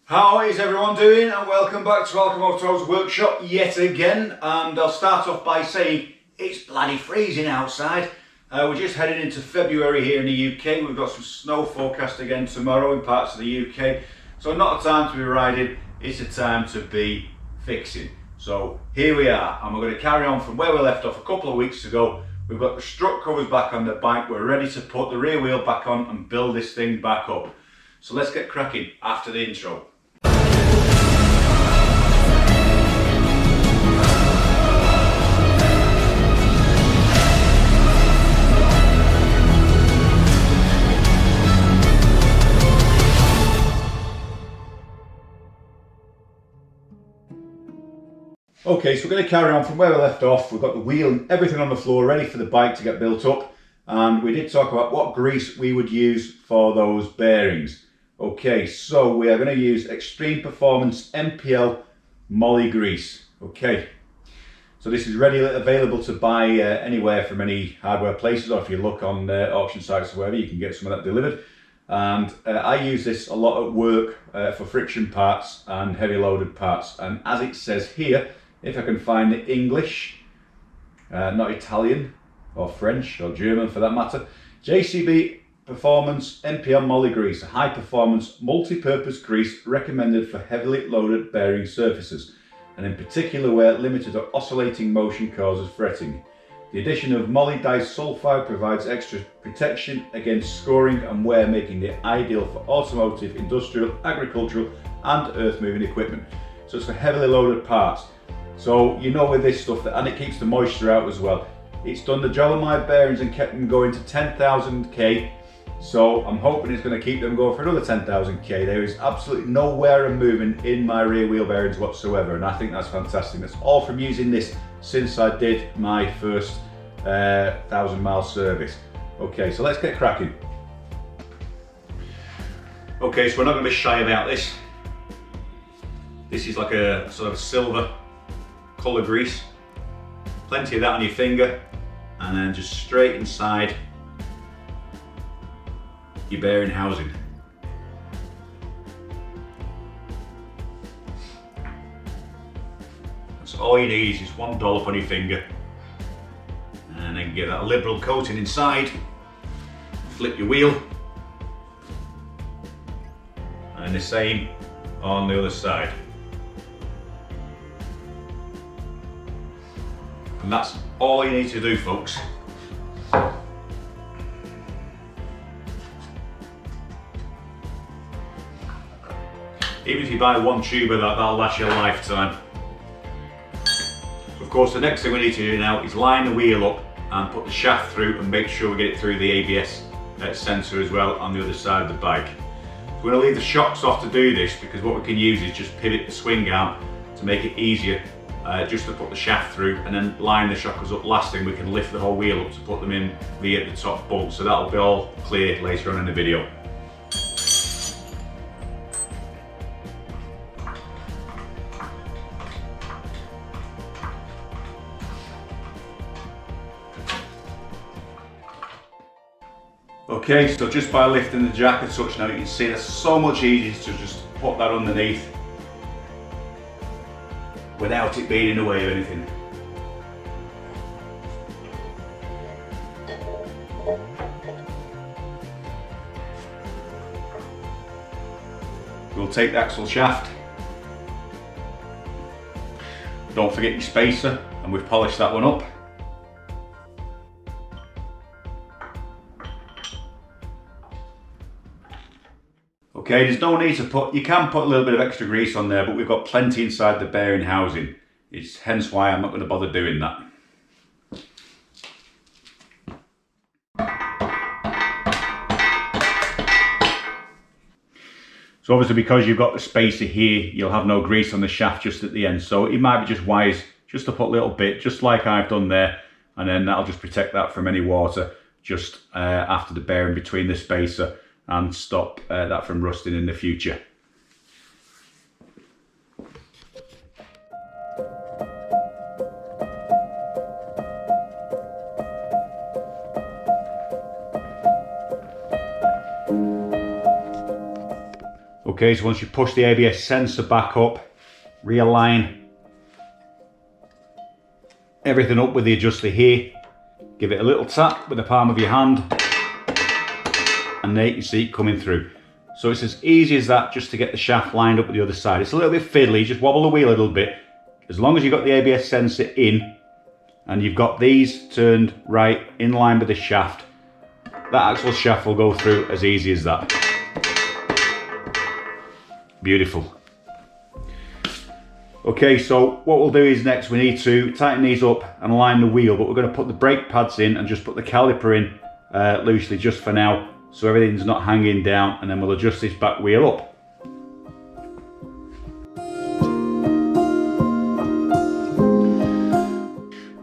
How is everyone doing, and welcome back to ALCHEMOTO's workshop yet again. And I'll start off by saying it's bloody freezing outside. We're just heading into February here in the UK. We've got some snow forecast again tomorrow in parts of the UK. So not a time to be riding, it's a time to be fixing. So here we are, and we're going to carry on from where we left off a couple of weeks ago. We've got the strut covers back on the bike. We're ready to put the rear wheel back on and build this thing back up. So let's get cracking after the intro. Okay, so we're going to carry on from where we left off. We've got the wheel and everything on the floor ready for the bike to get built up. And we did talk about what grease we would use for those bearings. Okay, so we are going to use Extreme Performance MPL Moly grease. Okay, so this is readily available to buy anywhere from any hardware places, or if you look on auction sites or wherever, you can get some of that delivered. And I use this a lot at work for friction parts and heavy loaded parts. And as it says here, if I can find the English, not Italian or French or German for that matter, JCB Performance MPL Moly grease, a high performance multi-purpose grease recommended for heavily loaded bearing surfaces, and in particular where limited or oscillating motion causes fretting. The addition of moly disulfide provides extra protection against scoring and wear, making it ideal for automotive, industrial, agricultural and earth moving equipment. So it's for heavily loaded parts. So you know with this stuff, and it keeps the moisture out as well. It's done the job of my bearings and kept them going to 10,000 K. So I'm hoping it's going to keep them going for another 10,000 K. There is absolutely no wear and movement in my rear wheel bearings whatsoever, and I think that's fantastic. That's all from using this since I did my first 1,000-mile service. Okay, so let's get cracking. Okay, so we're not going to be shy about this. This is like a sort of silver colour grease. Plenty of that on your finger, and then just straight inside your bearing housing. That's all you need, is just one dollop on your finger, and then give that a liberal coating inside. Flip your wheel, and the same on the other side. And that's all you need to do, folks. Even if you buy one tube of that, that'll last you a lifetime. Of course, the next thing we need to do now is line the wheel up and put the shaft through and make sure we get it through the ABS sensor as well on the other side of the bike. We're going to leave the shocks off to do this, because what we can use is just pivot the swing arm to make it easier just to put the shaft through, and then line the shockers up. Last thing, we can lift the whole wheel up to put them in via the top bolt. So that'll be all clear later on in the video. Okay, so just by lifting the jack a touch now, you can see that's so much easier to just put that underneath without it being in the way of anything. We'll take the axle shaft. Don't forget your spacer, and we've polished that one up. Okay, there's no need to put, you can put a little bit of extra grease on there, but we've got plenty inside the bearing housing. It's hence why I'm not going to bother doing that. So obviously, because you've got the spacer here, you'll have no grease on the shaft just at the end. So it might be just wise just to put a little bit, just like I've done there, and then that'll just protect that from any water just after the bearing between the spacer, and stop that from rusting in the future. Okay, so once you push the ABS sensor back up, realign everything up with the adjuster here, give it a little tap with the palm of your hand, and there you can see it coming through. So it's as easy as that, just to get the shaft lined up with the other side. It's a little bit fiddly, just wobble the wheel a little bit. As long as you've got the ABS sensor in, and you've got these turned right in line with the shaft, that axle shaft will go through as easy as that. Beautiful. Okay, so what we'll do is next we need to tighten these up and align the wheel, but we're going to put the brake pads in and just put the caliper in loosely just for now, so everything's not hanging down, and then we'll adjust this back wheel up.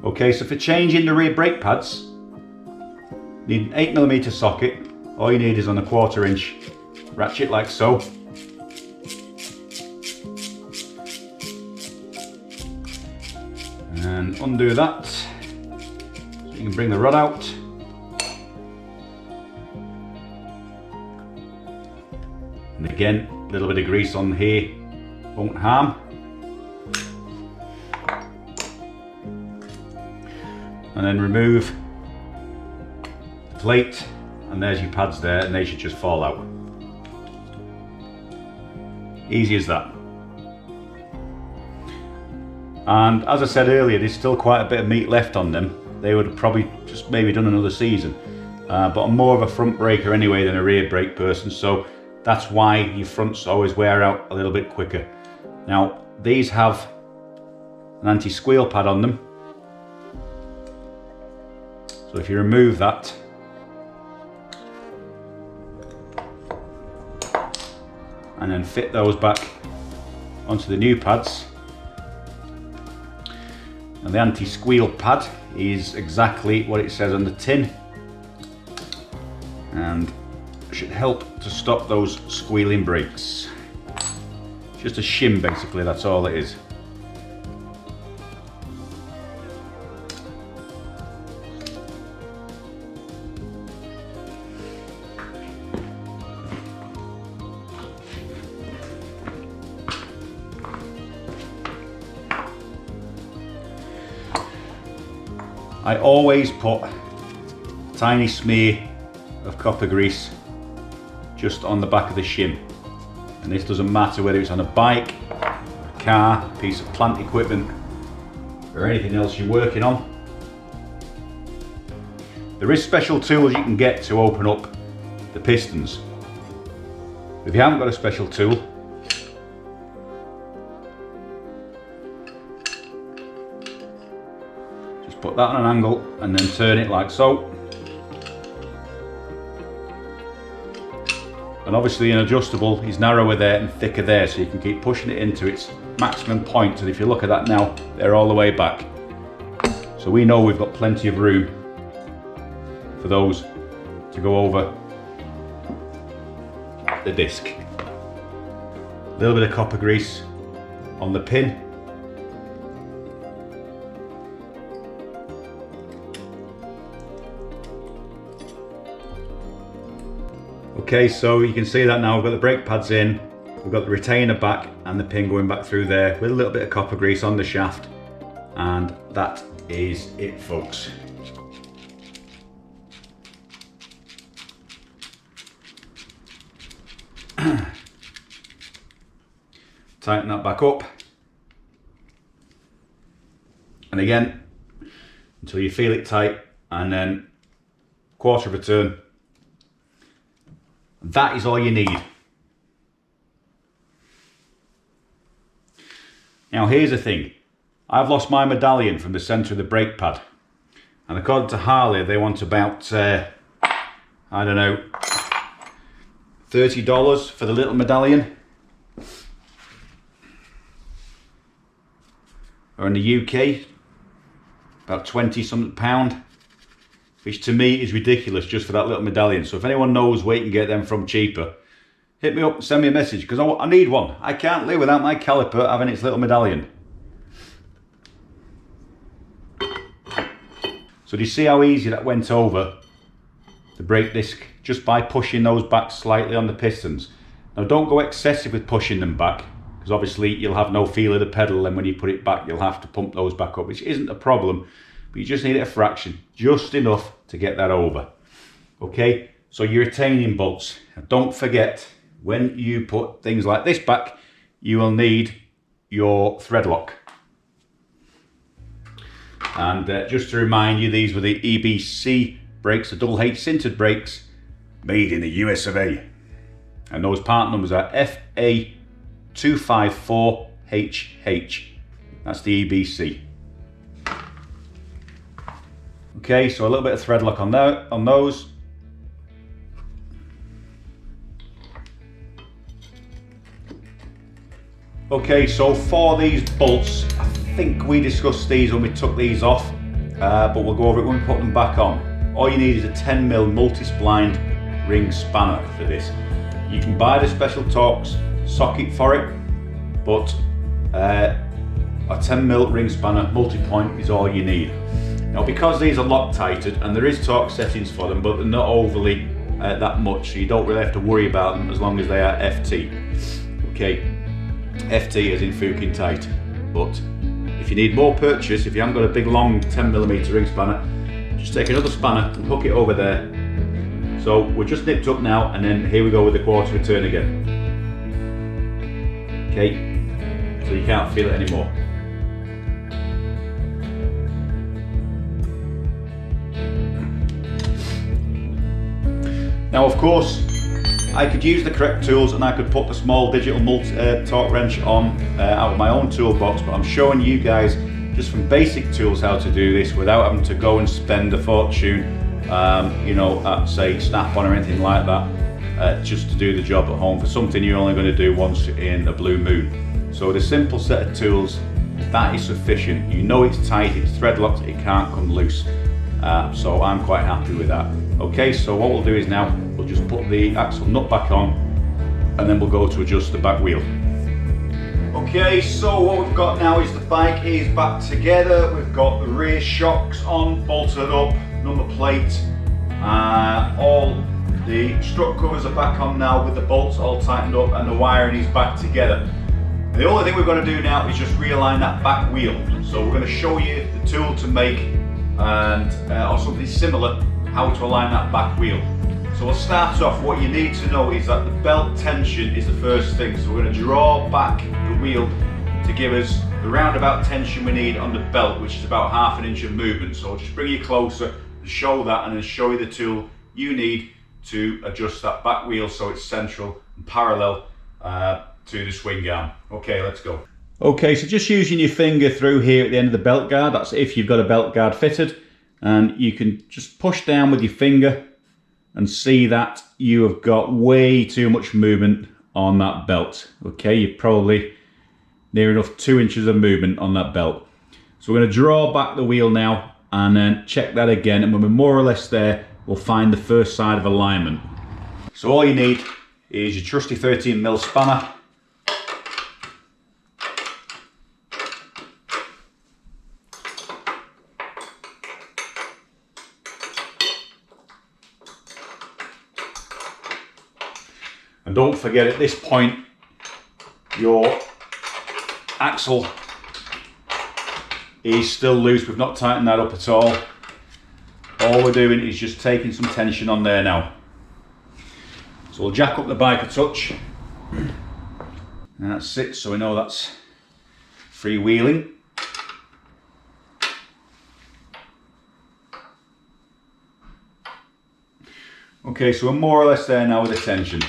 Okay, so for changing the rear brake pads, you need an 8mm socket. All you need is on a 1/4 inch ratchet like so. And undo that, so you can bring the rod out. And again, a little bit of grease on here won't harm. And then remove the plate, and there's your pads there, and they should just fall out. Easy as that. And as I said earlier, there's still quite a bit of meat left on them. They would have probably just maybe done another season. But I'm more of a front braker anyway than a rear brake person, so that's why your fronts always wear out a little bit quicker. Now, these have an anti-squeal pad on them. So if you remove that, and then fit those back onto the new pads. And the anti-squeal pad is exactly what it says on the tin, and should help to stop those squealing brakes. Just a shim basically, that's all it is. I always put a tiny smear of copper grease just on the back of the shim, and this doesn't matter whether it's on a bike, a car, a piece of plant equipment, or anything else you're working on. There is special tools you can get to open up the pistons. If you haven't got a special tool, put that on an angle and then turn it like so. And obviously an adjustable is narrower there and thicker there, so you can keep pushing it into its maximum point. And if you look at that now, they're all the way back. So we know we've got plenty of room for those to go over the disc. A little bit of copper grease on the pin. Okay, so you can see that now we've got the brake pads in, we've got the retainer back and the pin going back through there with a little bit of copper grease on the shaft, and that is it, folks. Tighten that back up, and again until you feel it tight, and then 1/4 of a turn. That is all you need. Now here's the thing, I've lost my medallion from the centre of the brake pad, and according to Harley they want about I don't know, $30 for the little medallion, or in the UK about 20 something pound, which to me is ridiculous just for that little medallion. So if anyone knows where you can get them from cheaper, hit me up and send me a message, because I need one. I can't live without my caliper having its little medallion. So do you see how easy that went over the brake disc just by pushing those back slightly on the pistons? Now don't go excessive with pushing them back, because obviously you'll have no feel of the pedal, and when you put it back you'll have to pump those back up, which isn't a problem, but you just need it a fraction, just enough to get that over. Okay, so your retaining bolts. Now don't forget, when you put things like this back, you will need your thread lock. And just to remind you, these were the EBC brakes, the double H sintered brakes, made in the US of A. And those part numbers are FA254HH. That's the EBC. Okay, so a little bit of thread lock on those. Okay, so for these bolts, I think we discussed these when we took these off, but we'll go over it when we put them back on. All you need is a 10mm multi-splined ring spanner for this. You can buy the special Torx socket for it, but a 10mm ring spanner multi-point is all you need. Now, because these are Loctited, and there is Torx settings for them, but they're not overly that much, so you don't really have to worry about them as long as they are FT. Okay, FT as in fucking tight. But if you need more purchase, if you haven't got a big long 10mm ring spanner, just take another spanner and hook it over there. So we're just nipped up now, and then here we go with the quarter return again. Okay, so you can't feel it anymore. Now, of course, I could use the correct tools and I could put the small digital torque wrench on out of my own toolbox, but I'm showing you guys just from basic tools how to do this without having to go and spend a fortune, you know, at say Snap-on or anything like that, just to do the job at home for something you're only going to do once in a blue moon. So with a simple set of tools, that is sufficient. You know it's tight, it's thread locked, it can't come loose. So I'm quite happy with that. Okay, so what we'll do is now we'll just put the axle nut back on, and then we'll go to adjust the back wheel. Okay, so what we've got now is the bike is back together. We've got the rear shocks on, bolted up, number plate, all the strut covers are back on now with the bolts all tightened up, and the wiring is back together. The only thing we're going to do now is just realign that back wheel. So we're going to show you the tool to make, and or something similar, how to align that back wheel. So we'll start off, what you need to know is that the belt tension is the first thing. So we're going to draw back the wheel to give us the roundabout tension we need on the belt, which is about 1/2 inch of movement. So I'll just bring you closer to show that, and then show you the tool you need to adjust that back wheel so it's central and parallel to the swing arm. Okay, let's go. Okay, so just using your finger through here at the end of the belt guard, that's if you've got a belt guard fitted, and you can just push down with your finger and see that you have got way too much movement on that belt. Okay, you're probably near enough 2 inches of movement on that belt. So we're going to draw back the wheel now and then check that again, and when we're more or less there, we'll find the first side of alignment. So all you need is your trusty 13mm spanner. And don't forget, at this point, your axle is still loose. We've not tightened that up at all. All we're doing is just taking some tension on there now. So we'll jack up the bike a touch. And that's it, so we know that's freewheeling. Okay, so we're more or less there now with the tension.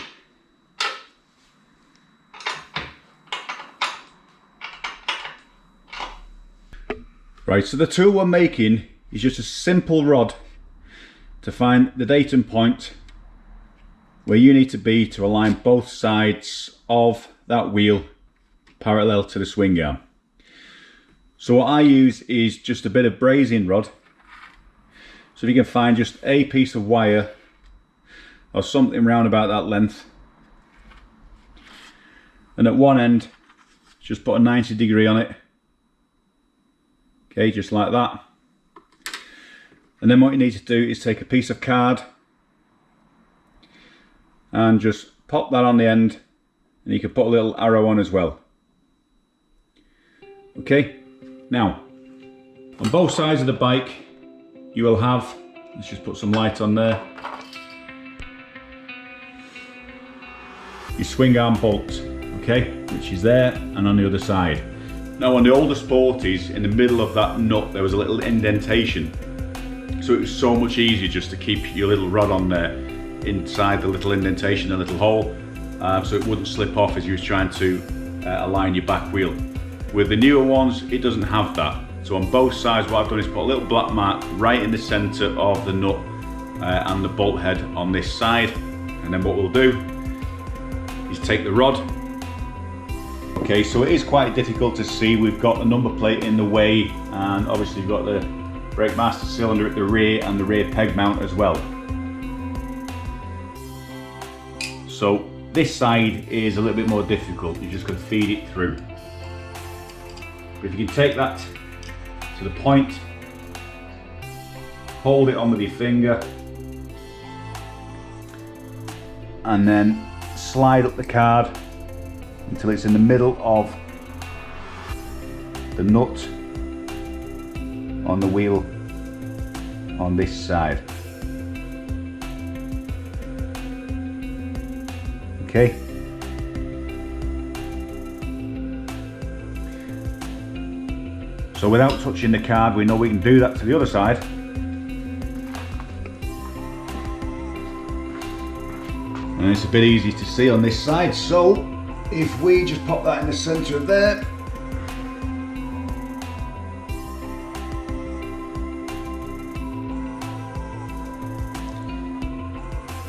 Right, so the tool we're making is just a simple rod to find the datum point where you need to be to align both sides of that wheel parallel to the swing arm. So what I use is just a bit of brazing rod. So if you can find just a piece of wire or something round about that length, and at one end just put a 90° on it. Okay, just like that. And then what you need to do is take a piece of card and just pop that on the end and you can put a little arrow on as well. Okay, now on both sides of the bike you will have, let's just put some light on there, your swing arm bolt, okay, which is there and on the other side. Now on the older Sporties, in the middle of that nut there was a little indentation, so it was so much easier just to keep your little rod on there inside the little indentation, the little hole, so it wouldn't slip off as you was trying to align your back wheel. With the newer ones it doesn't have that, so on both sides what I've done is put a little black mark right in the centre of the nut and the bolt head on this side, and then what we'll do is take the rod. Okay, so it is quite difficult to see. We've got the number plate in the way, and obviously you've got the brake master cylinder at the rear and the rear peg mount as well. So this side is a little bit more difficult. You're just going to feed it through. But if you can take that to the point, hold it on with your finger, and then slide up the card until it's in the middle of the nut on the wheel on this side. Okay. So without touching the card, we know we can do that to the other side. And it's a bit easy to see on this side, so if we just pop that in the centre of there,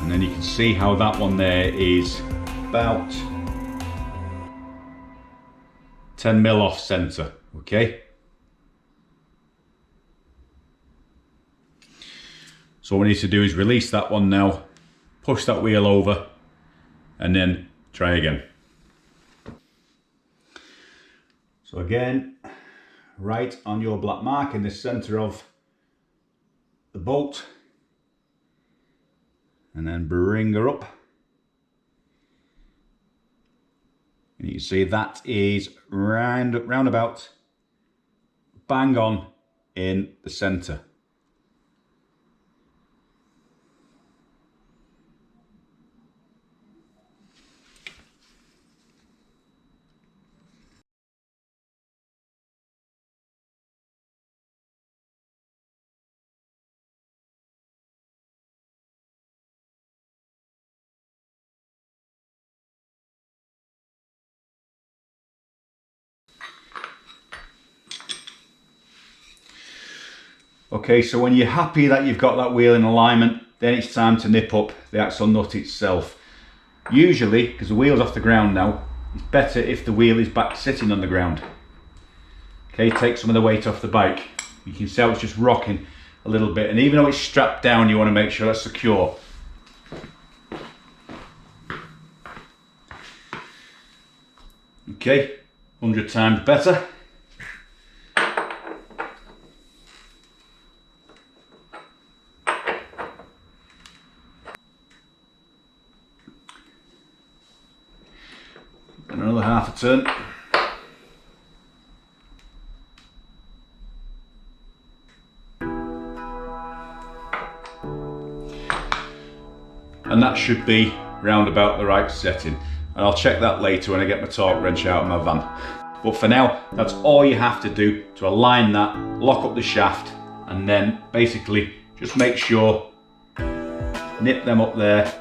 and then you can see how that one there is about 10 mil off centre, okay? So what we need to do is release that one now, push that wheel over, and then try again. So again, right on your black mark in the centre of the bolt, and then bring her up. And you can see that is round about bang on in the centre. Okay, so when you're happy that you've got that wheel in alignment, then it's time to nip up the axle nut itself. Usually, because the wheel's off the ground now, it's better if the wheel is back sitting on the ground. Okay, take some of the weight off the bike. You can see how it's just rocking a little bit, and even though it's strapped down, you want to make sure that's secure. Okay, 100 times better. Another half a turn. And that should be round about the right setting. And I'll check that later when I get my torque wrench out of my van. But for now, that's all you have to do to align that, lock up the shaft, and then basically just make sure, nip them up there.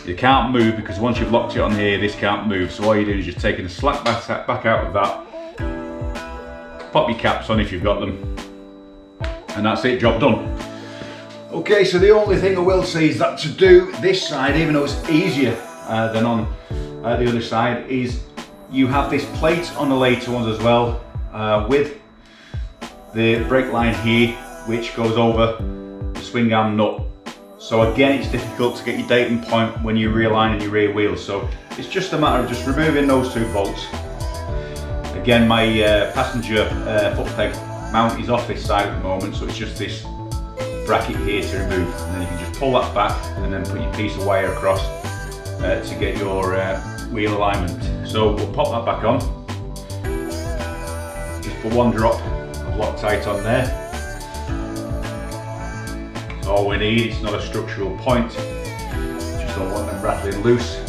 You can't move because once you've locked it on here, this can't move. So all you do is just taking the slack back out of that, pop your caps on if you've got them, and that's it, job done. Okay, so the only thing I will say is that to do this side, even though it's easier than on the other side, is you have this plate on the later ones as well, with the brake line here, which goes over the swing arm nut. So again, it's difficult to get your datum point when you're realigning your rear wheels. So it's just a matter of just removing those two bolts. Again, my passenger foot peg mount is off this side at the moment, so it's just this bracket here to remove. And then you can just pull that back and then put your piece of wire across to get your wheel alignment. So we'll pop that back on. Just put one drop of Loctite on there. That's all we need. It's not a structural point. Just don't want them rattling loose.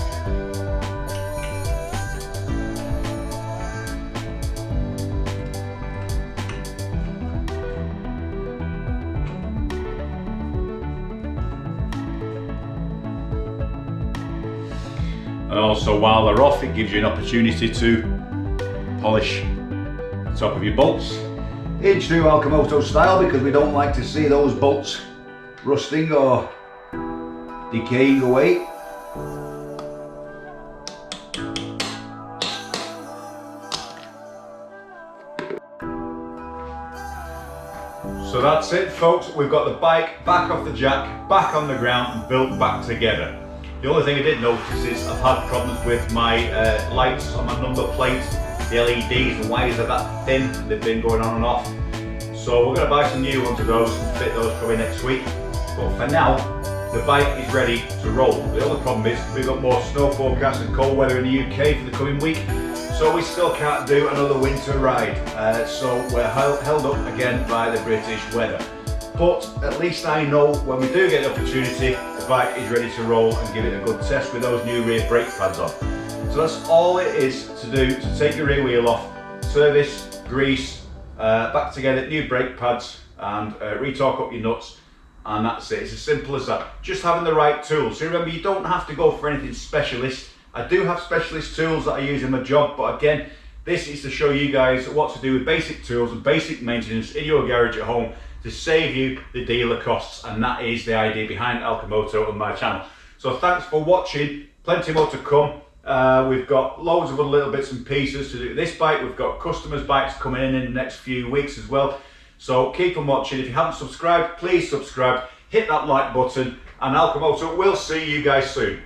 And also, while they're off, it gives you an opportunity to polish the top of your bolts in true ALCHEMOTO style, because we don't like to see those bolts rusting or decaying away. So that's it, folks. We've got the bike back off the jack, back on the ground and built back together. The only thing I did notice is I've had problems with my lights on my number plate. The LEDs, the wires are that thin, they've been going on and off. So we're going to buy some new ones of those and fit those probably next week. But for now, the bike is ready to roll. The only problem is we've got more snow forecast and cold weather in the UK for the coming week. So we still can't do another winter ride. So we're held up again by the British weather. But at least I know when we do get the opportunity, the bike is ready to roll and give it a good test with those new rear brake pads on. So that's all it is to do, to take your rear wheel off, service, grease, back together, new brake pads and re-torque up your nuts, and that's it. It's as simple as that. Just having the right tools. So remember, you don't have to go for anything specialist. I do have specialist tools that I use in my job, but again, this is to show you guys what to do with basic tools and basic maintenance in your garage at home to save you the dealer costs, and that is the idea behind ALCHEMOTO and my channel. So thanks for watching, plenty more to come. We've got loads of other little bits and pieces to do with this bike. We've got customers' bikes coming in the next few weeks as well. So keep on watching. If you haven't subscribed, please subscribe, hit that like button, and ALCHEMOTO will see you guys soon.